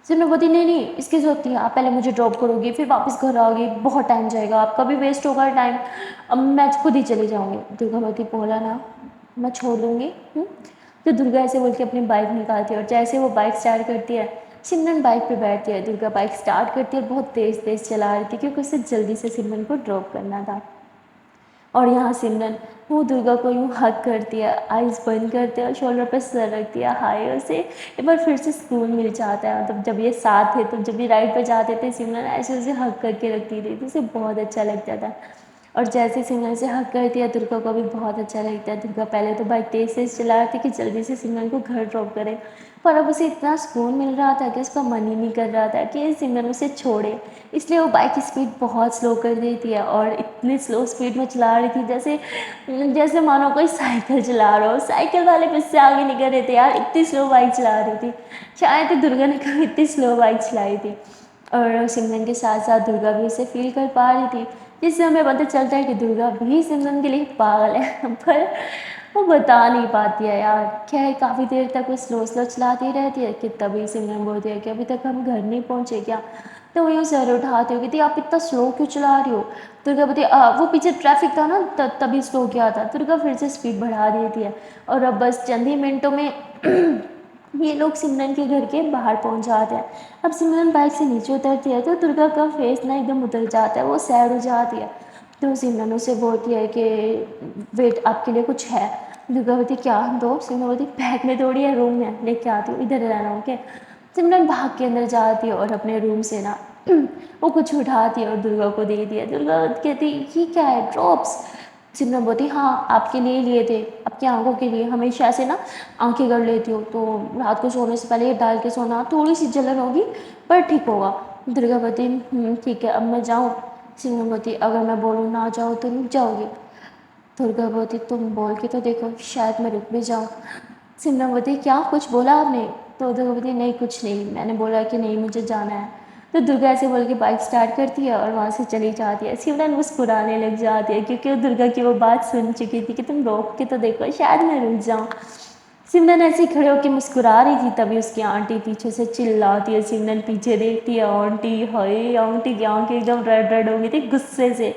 सिमरन बोलती नहीं नहीं इसकी जरूरत नहीं है, आप पहले मुझे ड्रॉप करोगी फिर वापस घर आओगी, बहुत टाइम जाएगा आपका भी वेस्ट होगा टाइम, अब मैं खुद ही चली जाऊँगी। दुर्गा बोलती बोला ना मैं छोड़ दूँगी। तो दुर्गा ऐसे बोल के अपनी बाइक निकालती है और जैसे वो बाइक स्टार्ट करती है, सिमरन बाइक पे बैठती है। दुर्गा बाइक स्टार्ट करती है, बहुत तेज़ तेज़ चला रही थी क्योंकि उसे जल्दी से सिमरन को ड्रॉप करना था। और यहाँ सिमरन वो दुर्गा को यूँ हग करती है, आइज़ बंद करती है और शोल्डर पर सर रखती है। हाय उसे एक बार फिर से सुकून मिल जाता है। मतलब जब ये साथ थे, तो जब ये राइड पे जाते थे सिमरन ऐसे उसे हग करके रखती थी, तो उसे बहुत अच्छा लगता था। और जैसे सिमरन से हग करती है दुर्गा को भी बहुत अच्छा लगता है। दुर्गा पहले तो बाइक तेज़ तेज़ चला रही थी कि जल्दी से सिमरन को घर ड्रॉप करे, पर अब उसे इतना सुकून मिल रहा था कि उसका मन ही नहीं कर रहा था कि सिमरन उसे छोड़े। इसलिए वो बाइक की स्पीड बहुत स्लो कर देती है और इतनी स्लो स्पीड में चला रही थी जैसे जैसे मानो कोई साइकिल चला रहा हो। साइकिल वाले मुझसे आगे नहीं कर रहे थे यार, इतनी स्लो बाइक चला रही थी। शायद ही दुर्गा ने कभी इतनी स्लो बाइक चलाई थी। और सिमरन के साथ साथ दुर्गा भी उसे फील कर पा रही थी, जिससे हमें पता चलता है कि दुर्गा भी सिमरन के लिए पागल है। पर वो बता नहीं पाती है यार। क्या है काफ़ी देर तक वो स्लो स्लो चलाती रहती है कि तभी सिमरन बोलती है कि अभी तक हम घर नहीं पहुँचे क्या। तो वही सर उठाते हो, कहती आप इतना स्लो क्यों चला रही हो। दुर्गा बोलती वो पीछे ट्रैफिक था ना तभी स्लो किया था। दुर्गा फिर से स्पीड बढ़ा देती है और अब बस चंद ही मिनटों में ये लोग सिमरन के घर के बाहर पहुंच जाते हैं। अब सिमरन बाइक से नीचे उतरती है तो दुर्गा का फेस ना एकदम उतर जाता है, वो सैड हो जाती है। तो सिमरन उसे बोलती है कि वेट आपके लिए कुछ है। दुर्गा बोलती क्या दो। सिमरन बोलती बैग में थोड़ी है, रूम में लेके आती हूँ, इधर रहना ओके। सिमरन भाग के अंदर जाती है और अपने रूम से ना वो कुछ उठाती है और दुर्गा को दे दिया। दुर्गा कहती ये क्या है, ड्रॉप्स। सिमरन बोलती हाँ आपके लिए लिए थे, आपकी आंखों के लिए, हमेशा ऐसे ना आंखें कर लेती हो तो रात को सोने से पहले ये डाल के सोना, थोड़ी सी जलन होगी पर ठीक होगा। दुर्गा बोलती ठीक है अब मैं जाऊँ। सिमरन बोलती अगर मैं बोलूँ ना जाओ तो रुक जाओगी। दुर्गा बोलती तुम बोल के तो देखो शायद मैं रुक भी जाऊँ। सिमरन बोलती क्या कुछ बोला आपने। तो दुर्गा बोलती नहीं कुछ नहीं, मैंने बोला कि नहीं मुझे जाना है। तो दुर्गा ऐसे बोल के बाइक स्टार्ट करती है और वहाँ से चली जाती है। सिमरन मुस्कुराने लग जाती है क्योंकि वो दुर्गा की वो बात सुन चुकी थी कि तुम रोक के तो देखो शायद मैं रुक जाऊँ। सिमरन ऐसे ही खड़े होकर मुस्कुरा रही थी, तभी उसकी आंटी पीछे से चिल्लाती है। सिमरन पीछे देखती है, आंटी हाय, आंटी की आंखें एकदम रेड रेड हो गई थी गुस्से से।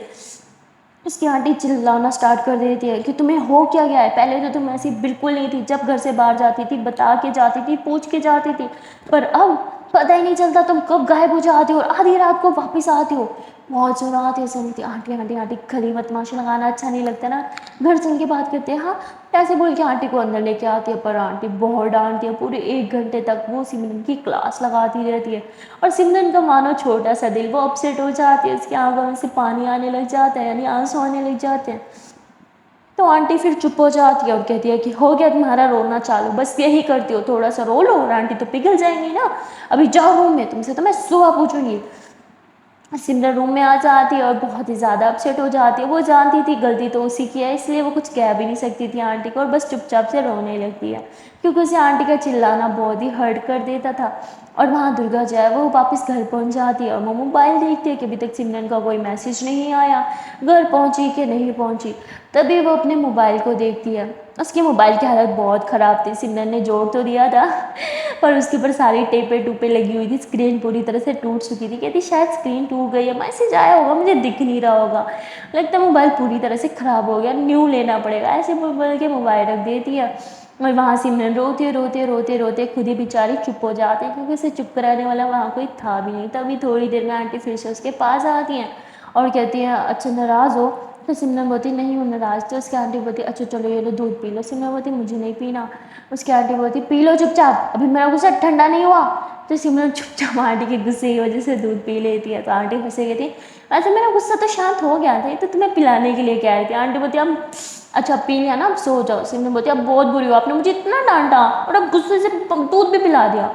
उसकी आंटी चिल्लाना स्टार्ट कर देती है कि तुम्हें हो क्या गया है, पहले तो तुम ऐसी बिल्कुल नहीं थी, जब घर से बाहर जाती थी बता के जाती थी, पूछ के जाती थी, पर अब पता ही नहीं चलता तुम कब गायब हो जाती हो और आधी रात को वापस आती हो। बहुत सुनाती है सुनती, आंटी आंटी आंटी खली बदमाशी लगाना अच्छा नहीं लगता ना, घर चल के बात करते हैं। हाँ, ऐसे बोल के आंटी को अंदर लेके आती है, पर आंटी बहुत डांटती है। पूरे 1 घंटे तक वो सिमरन की क्लास लगाती रहती है और सिमरन का मानो छोटा सा दिल वो अपसेट हो जाती है, उसकी आंखों में से पानी आने लग जाता है, यानी आंसू आने लग जाते हैं। तो आंटी फिर चुप हो जाती है और कहती है कि हो गया तुम्हारा रोना चालू, बस यही करती हो, थोड़ा सा रो लो और आंटी तो पिघल जाएंगी ना, अभी जाओ रूम में, तुमसे तो मैं सुबह पूछूंगी। सिमरन रूम में आ जाती है और बहुत ही ज़्यादा अपसेट हो जाती है। वो जानती थी गलती तो उसी की है, इसलिए वो कुछ कह भी नहीं सकती थी आंटी को और बस चुपचाप से रोने लगती है क्योंकि उसे आंटी का चिल्लाना बहुत ही हर्ट कर देता था। और वहाँ दुर्गा जो है वो वापस घर पहुँच जाती है और वो मोबाइल देखती है कि अभी तक सिमरन का कोई मैसेज नहीं आया, घर पहुँची कि नहीं पहुँची। तभी वो अपने मोबाइल को देखती है, उसके मोबाइल की हालत बहुत ख़राब थी। सिमरन ने जोड़ तो दिया था पर उसके ऊपर सारी टेपे टूपे लगी हुई थी, स्क्रीन पूरी तरह से टूट चुकी थी। कहती शायद स्क्रीन टूट गई है, मैसेज आया होगा मुझे दिख नहीं रहा होगा, लगता है मोबाइल पूरी तरह से ख़राब हो गया, न्यू लेना पड़ेगा। ऐसे बोल बोल के मोबाइल रख देती है और वहाँ सिमरन रोते रोते रोते रोते खुद ही बेचारी चुप हो जाती है क्योंकि उसे चुप कराने वाला वहाँ कोई था भी नहीं। तभी थोड़ी देर में आंटी फिर से उसके पास आती हैं और कहती हैं अच्छा नाराज़ हो। तो सिमरन बोलती नहीं हूँ नाराज़। तो उसकी आंटी बोलती अच्छा चलो ये लो दूध पी लो। सिमरन बोलती मुझे नहीं पीना। उसकी आंटी बोलती पी लो चुपचाप, अभी मेरा गुस्सा ठंडा नहीं हुआ। तो सिमरन चुपचाप आंटी के गुस्से की वजह से दूध पी लेती है। तो आंटी हंसे कहती अच्छा मेरा गुस्सा तो शांत हो गया था, ये तो तुम्हें पिलाने के लिए कह रही थी। आंटी बोलती अब अच्छा पी लिया ना, अब सो जाओ। सिमरन बोलती अब बहुत बुरी हो, आपने मुझे इतना डांटा और अब गुस्से से दूध भी पिला दिया।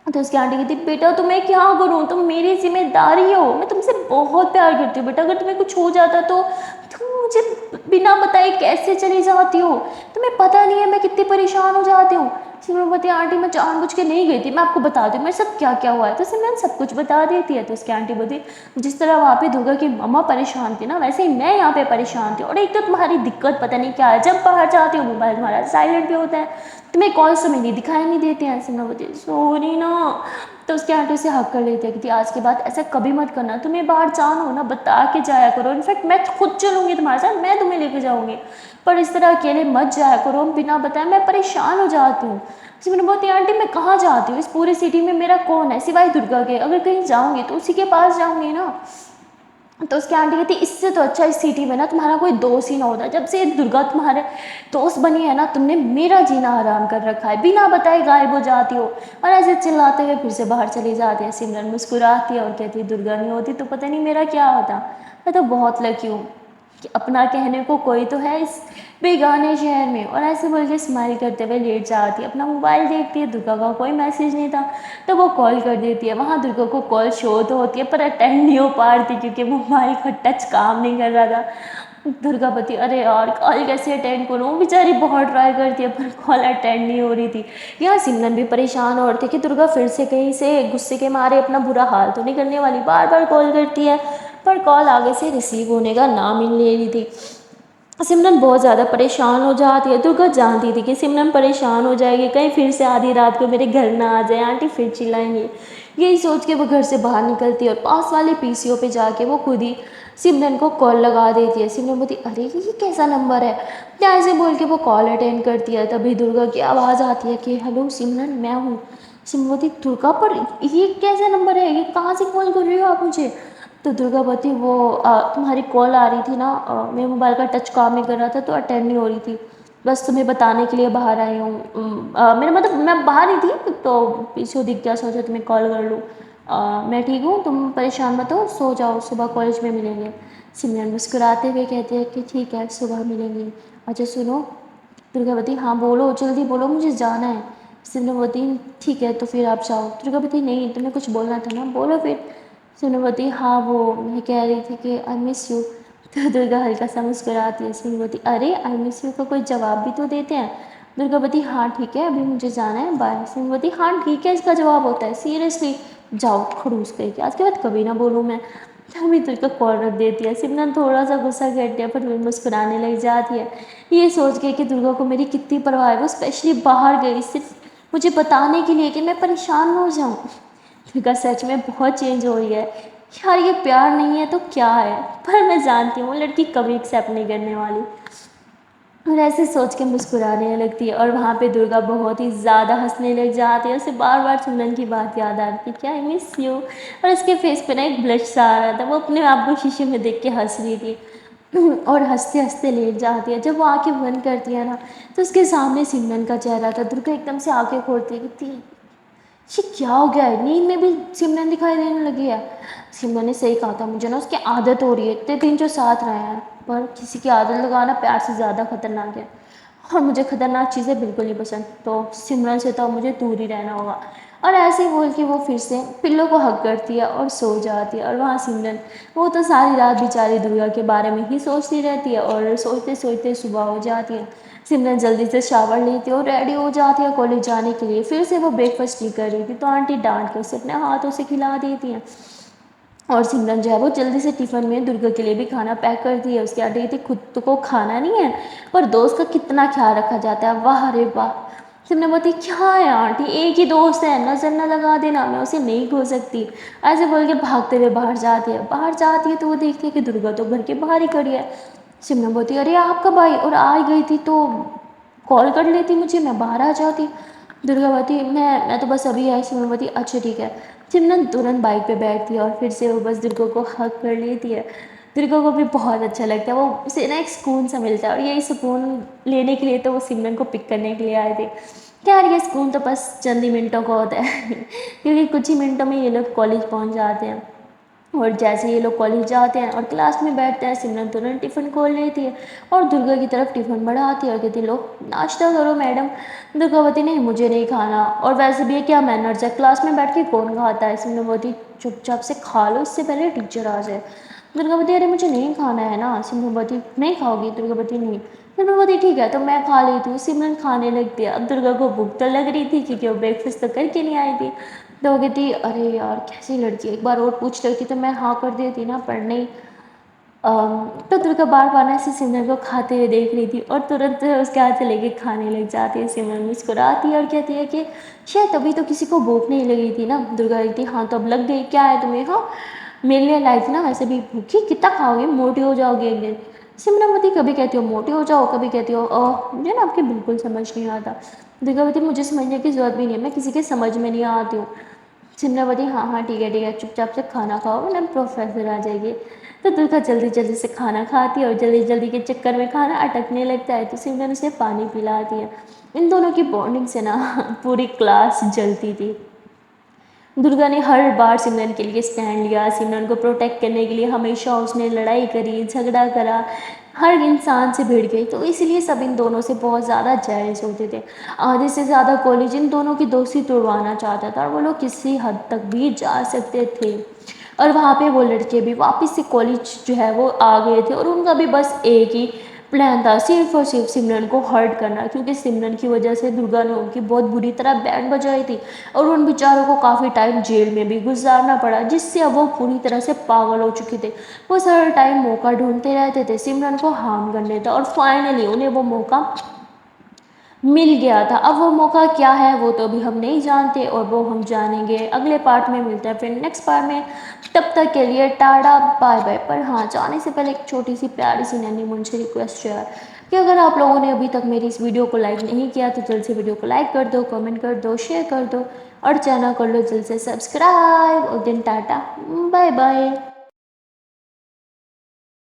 तो उसकी आंटी कहती बेटा तुम्हें क्या करूँ, तुम मेरी जिम्मेदारी हो, मैं तुमसे बहुत प्यार करती हूँ बेटा, अगर तुम्हें कुछ हो जाता तो तुम मुझे बिना बताए कैसे चली जाती हो, तुम्हें पता नहीं है मैं कितनी परेशान हो जाती हूँ। सिमरन बोलती आंटी मैं जानबूझ के नहीं गई थी, मैं आपको बता दूँ मेरे साथ क्या क्या हुआ है। तो सिमरन सब कुछ बता देती है। तो उसकी आंटी बोलती जिस तरह वहाँ पे दुर्गा की मम्मा परेशान थी ना, वैसे ही मैं यहाँ पे परेशान थी, और एक तो तुम्हारी दिक्कत पता नहीं क्या है, जब बाहर जाती हो मोबाइल तुम्हारा साइलेंट भी होता है, तुम्हें कॉल्स तुम्हें नहीं दिखाई नहीं देते हैं। सिमरन बोलती सॉरी ना। तो उसके आंटी से हक कर लेती है कि आज के बाद ऐसा कभी मत करना, तुम्हें बाहर जाना हो ना बता के जाया करो, इनफैक्ट मैं खुद चलूँगी तुम्हारे साथ, मैं तुम्हें लेके जाऊँगी, पर इस तरह अकेले मत जाया करो बिना बताए, मैं परेशान हो जाती हूँ। सिमरन बोलती आंटी मैं कहाँ जाती हूँ, इस पूरी सिटी में मेरा कौन है सिवाय दुर्गा के, अगर कहीं जाऊँगी तो उसी के पास जाऊँगी ना। तो उसकी आंटी कहती इससे तो अच्छा इस सिटी में ना तुम्हारा कोई दोस्त ही ना होता, जब से दुर्गा तुम्हारे दोस्त बनी है ना तुमने मेरा जीना हराम कर रखा है, बिना बताए गायब हो जाती हो। और ऐसे चिल्लाते हुए फिर से बाहर चली जाती है। सिमरन मुस्कुराती है और कहती है दुर्गा नहीं होती तो पता नहीं मेरा क्या होता, मैं तो बहुत लकी हूँ कि अपना कहने को कोई तो है इस बेगाने शहर में। और ऐसे बोल के स्माइल करते हुए लेट जाती है, अपना मोबाइल देखती है, दुर्गा का कोई मैसेज नहीं था तो वो कॉल कर देती है। वहाँ दुर्गा को कॉल शो तो होती है पर अटेंड नहीं हो पा रही थी क्योंकि मोबाइल का टच काम नहीं कर रहा था। दुर्गा पति अरे यार कॉल कैसे अटेंड करूँ, बेचारी बहुत ट्राई करती है पर कॉल अटेंड नहीं हो रही थी। यहाँ सिमरन भी परेशान हो रही थी कि दुर्गा फिर से कहीं से गुस्से के मारे अपना बुरा हाल तो नहीं करने वाली, बार बार कॉल करती है पर कॉल आगे से रिसीव होने का नाम ही नहीं ले रही थी। सिमरन बहुत ज़्यादा परेशान हो जाती है। दुर्गा जानती थी कि सिमरन परेशान हो जाएगी, कहीं फिर से आधी रात को मेरे घर ना आ जाए, आंटी फिर चिल्लाएंगी। यही सोच के वो घर से बाहर निकलती है और पास वाले पीसीओ पे जाके वो खुद ही सिमरन को कॉल लगा देती है। सिमरन बोलती अरे ये कैसा नंबर है, क्या ऐसे बोल के वो कॉल अटेंड करती है। तभी दुर्गा की आवाज़ आती है कि हेलो सिमरन मैं हूँ। सिमरन बोलती दुर्गा पर ये कैसा नंबर है, ये कहाँ से कॉल कर रही हो आप मुझे। तो दुर्गा बोलती वो तुम्हारी कॉल आ रही थी ना, मेरे मोबाइल का टच काम नहीं कर रहा था तो अटेंड नहीं हो रही थी, बस तुम्हें बताने के लिए बाहर आई हूँ। मेरा मतलब मैं बाहर ही थी तो पीछे दिख गया, सोचा तुम्हें कॉल कर लूँ। मैं ठीक हूँ, तुम परेशान मत हो, सो जाओ, सुबह कॉलेज में मिलेंगे। सिमरन मुस्कुराते हुए कहती है कि ठीक है सुबह मिलेंगे। अच्छा सुनो, दुर्गावती हाँ बोलो जल्दी बोलो मुझे जाना है। सिमरवती ठीक है तो फिर आप जाओ। दुर्गावती नहीं तुम्हें कुछ बोलना था ना, बोलो फिर। सिमरवती हाँ वो मैं कह रही थी कि आई मिस यू। तो दुर्गा हल्का सा मुस्कुराती है। सिमरवती अरे आई मिस यू का कोई जवाब भी तो देते हैं। दुर्गावती हाँ ठीक है अभी मुझे जाना है बाय। सिमरवती हाँ ठीक है इसका जवाब होता है सीरियसली, जाओ खड़ूस कहीं के, आज के बाद कभी ना बोलूँ मैं। तभी तुझको कॉल रख देती है। सिमरन थोड़ा सा गुस्सा करती है पर फिर मुस्कुराने लग जाती है, ये सोच के कि दुर्गा को मेरी कितनी परवाह है। वो स्पेशली बाहर गई सिर्फ मुझे बताने के लिए कि मैं परेशान ना हो जाऊँ। दुर्गा सच में बहुत चेंज हो रही है। यार ये प्यार नहीं है तो क्या है, पर मैं जानती हूँ वो लड़की कभी एक्सेप्ट नहीं करने वाली। और ऐसे सोच के मुस्कुराने लगती है और वहाँ पे दुर्गा बहुत ही ज़्यादा हंसने लग जाती है। उसे बार बार सिमरन की बात याद आती है, क्या आई मिस यू। और उसके फेस पे ना एक ब्लश सा आ रहा था, वो अपने आप को शीशे में देख के हंस रही थी। और हंसते हंसते लेट जाती है। जब वो आंखें बंद करती है ना तो उसके सामने सिमरन का चेहरा था। दुर्गा एकदम से आंखें खोलती है, कहती है ये क्या हो गया है, नींद में भी सिमरन दिखाई देने लगी है। सिमरन ने सही कहा था, मुझे ना उसकी आदत हो रही है, इतने दिन जो साथ रहे हैं, पर किसी की आदत लगाना प्यार से ज़्यादा खतरनाक है और मुझे खतरनाक चीज़ें बिल्कुल नहीं पसंद, तो सिमरन से तो मुझे दूर ही रहना होगा। और ऐसे ही बोल के वो फिर से पिल्लो को हक करती है और सो जाती है। और वहाँ सिमरन, वो तो सारी रात बेचारी दुर्गा के बारे में ही सोचती रहती है और सोचते सोचते सुबह हो जाती है। सिमरन जल्दी से शावर लेती है और रेडी हो जाती है कॉलेज जाने के लिए। फिर से वो ब्रेकफास्ट नहीं कर रही थी तो आंटी डांट के उसे अपने हाथों से खिला देती हैं। और सिमरन जो है वो जल्दी से टिफ़िन में दुर्गा के लिए भी खाना पैक करती है। उसकी आंटी कहती खुद तो को खाना नहीं है पर दोस्त का कितना ख्याल रखा जाता है, वाह रे वाह। सिमरन बोलती क्या है आंटी, एक ही दोस्त है, नजर न लगा देना, मैं उसे नहीं खो सकती। ऐसे बोल के भागते हुए बाहर जाती है। बाहर जाती है तो वो देखती है कि दुर्गा तो घर के बाहर ही खड़ी है। सिमरन बोलती अरे आप कब आई, और आ गई थी तो कॉल कर लेती मुझे, मैं बाहर आ जाती। दुर्गावती मैं तो बस अभी आई। सिमरनवती अच्छा ठीक है। सिमरन तुरंत बाइक पे बैठती है और फिर से वो बस दुर्गा को हक कर लेती है। दुर्गा को भी बहुत अच्छा लगता है, वो उसे ना एक सुकून सा मिलता है और यही सुकून लेने के लिए तो वो सिमरन को पिक करने के लिए आए थे। खैर ये सुकून तो बस चंद ही मिनटों का होता है क्योंकि कुछ ही मिनटों में ये लोग कॉलेज पहुंच जाते हैं। और जैसे ये लोग कॉलेज जाते हैं और क्लास में बैठते हैं, सिमरन तुरंत टिफ़िन खोल लेती है और दुर्गा की तरफ टिफ़िन बढ़ाती है और कहती है लो नाश्ता करो मैडम। दुर्गावती नहीं मुझे नहीं खाना, और वैसे भी ये क्या मैनर्स है, क्लास में बैठ के कौन खाता है। सिमरन बोलती चुपचाप से खा लो, इससे पहले टीचर आ जाए। दुर्गावती अरे मुझे नहीं खाना है ना। सिमरन बोलती नहीं खाओगी, दुर्गावती नहीं। सिमरन बोलती ठीक है तो मैं खा लेती हूँ। सिमरन खाने लगती है। अब दुर्गा को भूख तो लग रही थी क्योंकि वो ब्रेकफास्ट तो करके नहीं आई थी। तो वो कहती अरे यार कैसी लड़की है, एक बार और पूछ लेती तो मैं हाँ कर देती ना, पर नहीं। तो दुर्गा बार बार ना ऐसे सिमरन को खाते हुए देख रही थी और तुरंत उसके हाथ से लेके खाने लग जाती है। सिमरन मुस्कुराती है और कहती है कि शायद तभी तो किसी को भूख नहीं लगी थी ना। दुर्गा कहती हाँ तो अब लग गई, क्या है तुम्हें, हाँ मेरे लिए लाई थी ना, वैसे भी भूखी कितना खाओगे, मोटी हो जाओगे एक दिन। सिमरनवती कभी कहती हो मोटी हो जाओ, कभी कहती हो मुझे ना आपकी बिल्कुल समझ नहीं आता। दुर्गावती मुझे समझने की ज़रूरत भी नहीं है, मैं किसी के समझ में नहीं आती हूँ। चिन्नावती हाँ हाँ ठीक है चुपचाप से खाना खाओ वरना प्रोफेसर आ जाएगी। तो दुर्गा जल्दी जल्दी से खाना खाती है और जल्दी जल्दी के चक्कर में खाना अटकने लगता है तो सिमरन उसे पानी पिलाती है। इन दोनों की बॉन्डिंग से ना पूरी क्लास जलती थी। दुर्गा ने हर बार सिमरन के लिए स्टैंड लिया, सिमरन को प्रोटेक्ट करने के लिए हमेशा उसने लड़ाई करी, झगड़ा करा, हर इंसान से भिड़ गई। तो इसीलिए सब इन दोनों से बहुत ज़्यादा जेलस होते थे। आधे से ज़्यादा कॉलेज इन दोनों की दोस्ती तोड़वाना चाहता था और वो लोग किसी हद तक भी जा सकते थे। और वहाँ पे वो लड़के भी वापस से कॉलेज जो है वो आ गए थे और उनका भी बस एक ही प्लान था, सिर्फ और सिर्फ सिमरन को हर्ट करना, क्योंकि सिमरन की वजह से दुर्गा ने उनकी बहुत बुरी तरह बैंड बजाई थी और उन बेचारों को काफ़ी टाइम जेल में भी गुजारना पड़ा, जिससे अब वो पूरी तरह से पागल हो चुके थे। वो हर टाइम मौका ढूंढते रहते थे सिमरन को हार्म करने का और फाइनली उन्हें वो मौका मिल गया था। अब वो मौका क्या है वो तो अभी हम नहीं जानते और वो हम जानेंगे अगले पार्ट में। मिलता है फिर नेक्स्ट पार्ट में, तब तक के लिए टाटा बाय बाय। पर हाँ जाने से पहले एक छोटी सी प्यारी सी नन्ही मुझसे रिक्वेस्ट है कि अगर आप लोगों ने अभी तक मेरी इस वीडियो को लाइक नहीं किया तो जल्द से वीडियो को लाइक कर दो, कमेंट कर दो, शेयर कर दो और चैनल कर लो जल्द से सब्सक्राइब। और दिन टाटा बाय बाय।